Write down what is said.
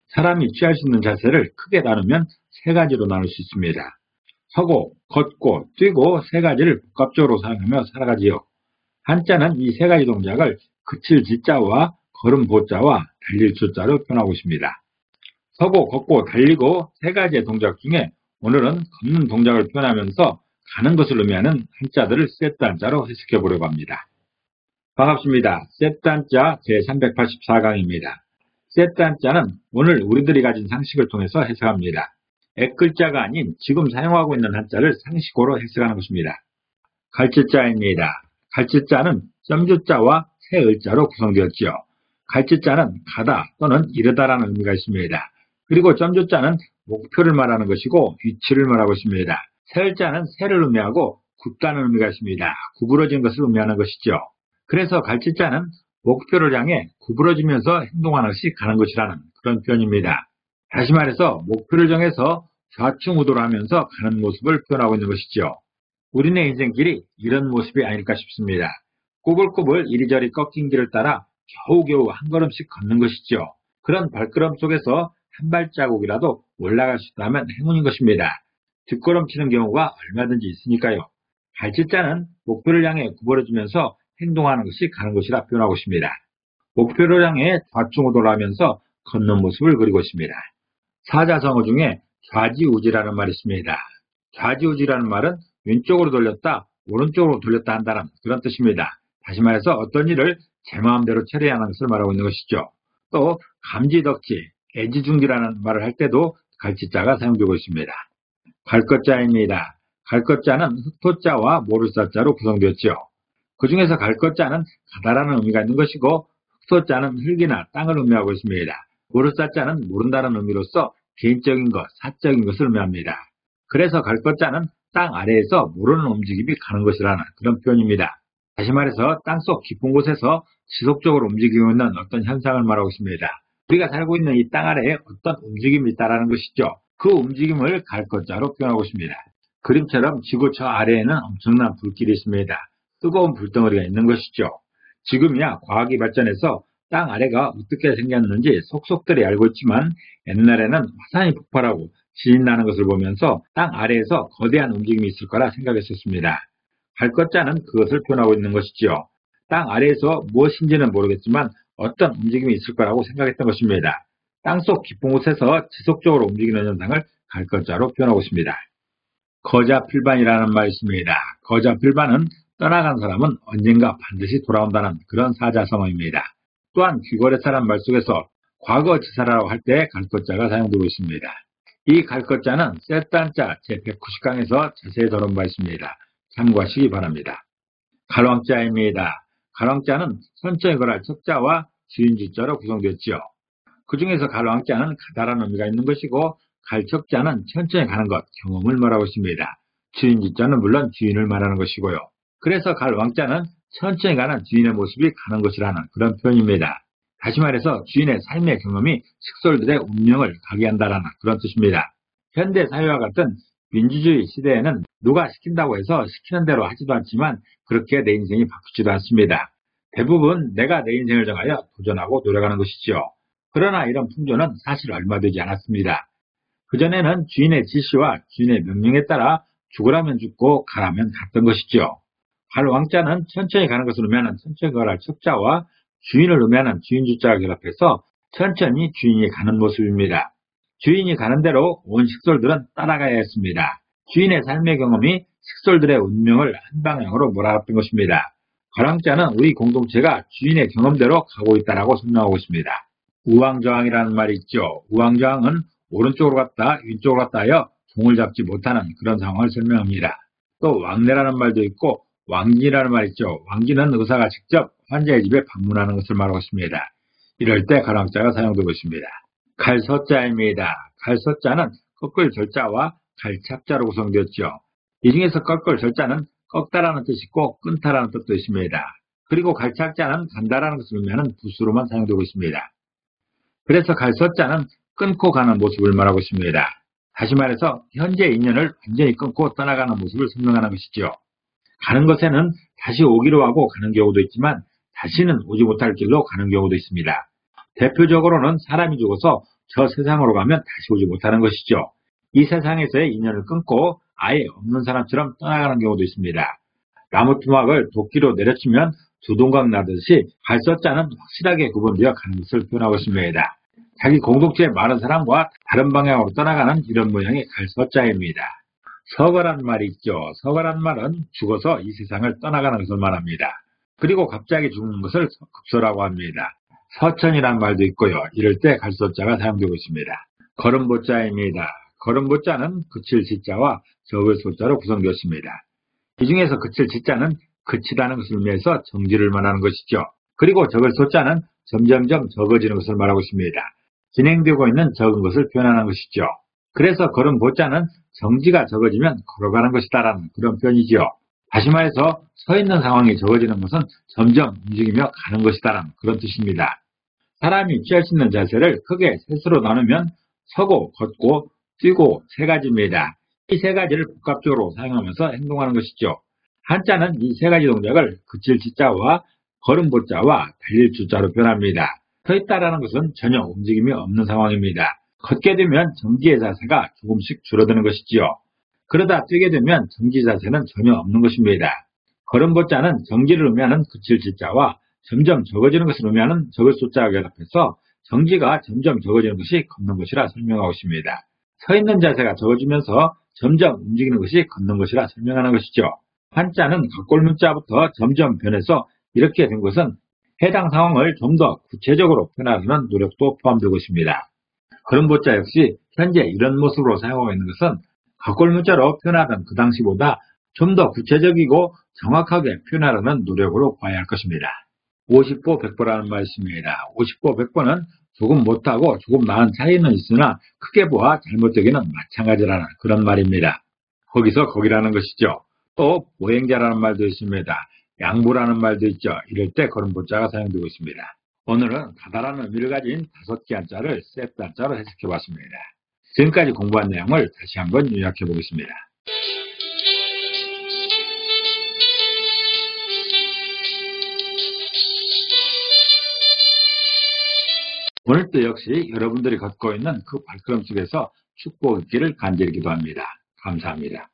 사람이 취할 수 있는 자세를 크게 나누면 세 가지로 나눌 수 있습니다. 서고, 걷고, 뛰고 세 가지를 복합적으로 사용하며 살아가지요. 한자는 이 세 가지 동작을 그칠 지자와 걸음 보자와 달릴 조자로 표현하고 있습니다. 서고, 걷고, 달리고 세 가지의 동작 중에 오늘은 걷는 동작을 표현하면서 가는 것을 의미하는 한자들을 세트 한자로 해석해 보려고 합니다. 반갑습니다. 세트 한자 제384강입니다. 세트 한자는 오늘 우리들이 가진 상식을 통해서 해석합니다. 액글자가 아닌 지금 사용하고 있는 한자를 상식어로 해석하는 것입니다. 갈치자입니다. 갈치자는 점주자와 새을자로 구성되었지요. 갈치자는 가다 또는 이르다라는 의미가 있습니다. 그리고 점주자는 목표를 말하는 것이고 위치를 말하고 있습니다. 새을자는 새를 의미하고 굳다는 의미가 있습니다. 구부러진 것을 의미하는 것이죠. 그래서 갈치자는 목표를 향해 구부러지면서 행동하는 것이 가는 것이라는 그런 표현입니다. 다시 말해서 목표를 정해서 좌충우돌 하면서 가는 모습을 표현하고 있는 것이죠. 우리네 인생길이 이런 모습이 아닐까 싶습니다. 꼬불꼬불 이리저리 꺾인 길을 따라 겨우겨우 한 걸음씩 걷는 것이죠. 그런 발걸음 속에서 한 발자국이라도 올라갈 수 있다면 행운인 것입니다. 뒷걸음치는 경우가 얼마든지 있으니까요. 갈치자는 목표를 향해 구부러지면서 행동하는 것이 가는 것이라 표현하고 있습니다. 목표를 향해 좌충우돌하면서 걷는 모습을 그리고 있습니다. 사자성어 중에 좌지우지라는 말이 있습니다. 좌지우지라는 말은 왼쪽으로 돌렸다, 오른쪽으로 돌렸다 한다는 그런 뜻입니다. 다시 말해서 어떤 일을 제 마음대로 처리해야 하는 것을 말하고 있는 것이죠. 또 감지덕지, 애지중지라는 말을 할 때도 갈치자가 사용되고 있습니다. 갈것자입니다. 갈것자는 흑토자와 모르사자로 구성되었죠. 그 중에서 갈것자는 가다라는 의미가 있는 것이고 흑토자는 흙이나 땅을 의미하고 있습니다. 모르사자는 모른다는 의미로서 개인적인 것, 사적인 것을 의미합니다. 그래서 갈것자는 땅 아래에서 모르는 움직임이 가는 것이라는 그런 표현입니다. 다시 말해서 땅속 깊은 곳에서 지속적으로 움직이고 있는 어떤 현상을 말하고 있습니다. 우리가 살고 있는 이 땅 아래에 어떤 움직임이 있다는 것이죠. 그 움직임을 갈것자로 표현하고 있습니다. 그림처럼 지구 저 아래에는 엄청난 불길이 있습니다. 뜨거운 불덩어리가 있는 것이죠. 지금이야 과학이 발전해서 땅 아래가 어떻게 생겼는지 속속들이 알고 있지만 옛날에는 화산이 폭발하고 지진 나는 것을 보면서 땅 아래에서 거대한 움직임이 있을 거라 생각했었습니다. 갈것자는 그것을 표현하고 있는 것이지요. 땅 아래에서 무엇인지는 모르겠지만 어떤 움직임이 있을 거라고 생각했던 것입니다. 땅속 깊은 곳에서 지속적으로 움직이는 현상을 갈것자로 표현하고 있습니다. 거자필반이라는 말이 있습니다. 거자필반은 떠나간 사람은 언젠가 반드시 돌아온다는 그런 사자성어입니다. 또한 귀거래사란 말 속에서 과거지사라고 할 때 갈것자가 사용되고 있습니다. 이 갈것자는 세트한자 제190강에서 자세히 다룬 바 있습니다. 참고하시기 바랍니다. 갈왕자입니다. 갈왕자는 천천히 걸할 척자와 지은지자로 구성되었지요. 그 중에서 갈왕자는 가다라는 의미가 있는 것이고 갈척자는 천천히 가는 것, 경험을 말하고 있습니다. 지은지자는 물론 주인을 말하는 것이고요. 그래서 갈왕자는 천천히 가는 주인의 모습이 가는 것이라는 그런 표현입니다. 다시 말해서 주인의 삶의 경험이 식솔들의 운명을 가게 한다는 그런 뜻입니다. 현대 사회와 같은 민주주의 시대에는 누가 시킨다고 해서 시키는 대로 하지도 않지만 그렇게 내 인생이 바뀌지도 않습니다. 대부분 내가 내 인생을 정하여 도전하고 노력하는 것이죠. 그러나 이런 풍조는 사실 얼마 되지 않았습니다. 그전에는 주인의 지시와 주인의 명령에 따라 죽으라면 죽고 가라면 갔던 것이죠. 갈왕자는 천천히 가는 것을 의미하는 천천히 걸할 척자와 주인을 의미하는 주인주자가 결합해서 천천히 주인이 가는 모습입니다. 주인이 가는 대로 온 식솔들은 따라가야 했습니다. 주인의 삶의 경험이 식솔들의 운명을 한 방향으로 몰아갔던 것입니다. 갈왕자는 우리 공동체가 주인의 경험대로 가고 있다고 설명하고 있습니다. 우왕좌왕이라는 말이 있죠. 우왕좌왕은 오른쪽으로 갔다 왼쪽으로 갔다 하여 종을 잡지 못하는 그런 상황을 설명합니다. 또 왕래라는 말도 있고 왕진이라는 말이 있죠. 왕진은 의사가 직접 환자의 집에 방문하는 것을 말하고 있습니다. 이럴 때 갈왕자가 사용되고 있습니다. 갈서자입니다. 갈서자는 꺾을 절자와 갈착자로 구성되었죠. 이 중에서 꺾을 절자는 꺾다라는 뜻이 있고 끊다라는 뜻도 있습니다. 그리고 갈착자는 간다라는 것을 의미하는 부수로만 사용되고 있습니다. 그래서 갈서자는 끊고 가는 모습을 말하고 있습니다. 다시 말해서 현재 인연을 완전히 끊고 떠나가는 모습을 설명하는 것이죠. 가는 것에는 다시 오기로 하고 가는 경우도 있지만 다시는 오지 못할 길로 가는 경우도 있습니다. 대표적으로는 사람이 죽어서 저 세상으로 가면 다시 오지 못하는 것이죠. 이 세상에서의 인연을 끊고 아예 없는 사람처럼 떠나가는 경우도 있습니다. 나무 토막을 도끼로 내려치면 두동강 나듯이 갈서자는 확실하게 구분되어 가는 것을 표현하고 있습니다. 자기 공동체의 많은 사람과 다른 방향으로 떠나가는 이런 모양의 갈서자입니다. 서거란 말이 있죠. 서거란 말은 죽어서 이 세상을 떠나가는 것을 말합니다. 그리고 갑자기 죽는 것을 급소라고 합니다. 서천이란 말도 있고요. 이럴 때 갈서자가 사용되고 있습니다. 걸음보자입니다. 걸음보자는 그칠 지자와 적을 소자로 구성되었습니다. 이 중에서 그칠 지자는 그치다는 것을 의미해서 정지를 말하는 것이죠. 그리고 적을 소자는 점점점 적어지는 것을 말하고 있습니다. 진행되고 있는 적은 것을 표현하는 것이죠. 그래서 걸음보자는 정지가 적어지면 걸어가는 것이다라는 그런 표현이지요. 다시 말해서 서 있는 상황이 적어지는 것은 점점 움직이며 가는 것이다라는 그런 뜻입니다. 사람이 취할 수 있는 자세를 크게 셋으로 나누면 서고, 걷고, 뛰고 세 가지입니다. 이 세 가지를 복합적으로 사용하면서 행동하는 것이죠. 한자는 이 세 가지 동작을 그칠 지자와 걸음보자와 달릴 주자로 표현합니다. 서 있다라는 것은 전혀 움직임이 없는 상황입니다. 걷게 되면 정지의 자세가 조금씩 줄어드는 것이지요. 그러다 뛰게 되면 정지 자세는 전혀 없는 것입니다. 걸음보자는 정지를 의미하는 그칠 지자와 점점 적어지는 것을 의미하는 적을 소자가 결합해서 정지가 점점 적어지는 것이 걷는 것이라 설명하고 있습니다. 서 있는 자세가 적어지면서 점점 움직이는 것이 걷는 것이라 설명하는 것이죠. 한자는 각골문자부터 점점 변해서 이렇게 된 것은 해당 상황을 좀 더 구체적으로 표현하려는 노력도 포함되고 있습니다. 걸음보자 역시 현재 이런 모습으로 사용하고 있는 것은 각골문자로 표현하던 그 당시보다 좀 더 구체적이고 정확하게 표현하려는 노력으로 봐야 할 것입니다. 50보 100보라는 말씀입니다. 50보 100보는 조금 못하고 조금 나은 차이는 있으나 크게 보아 잘못되기는 마찬가지라는 그런 말입니다. 거기서 거기라는 것이죠. 또 보행자라는 말도 있습니다. 양보라는 말도 있죠. 이럴 때 걸음보자가 사용되고 있습니다. 오늘은 가다라는 의미를 가진 5개 한자를 세트 한자로 해석해 봤습니다. 지금까지 공부한 내용을 다시 한번 요약해 보겠습니다. 오늘도 역시 여러분들이 걷고 있는 그 발걸음 속에서 축복 있기를 간절히 기도합니다. 감사합니다.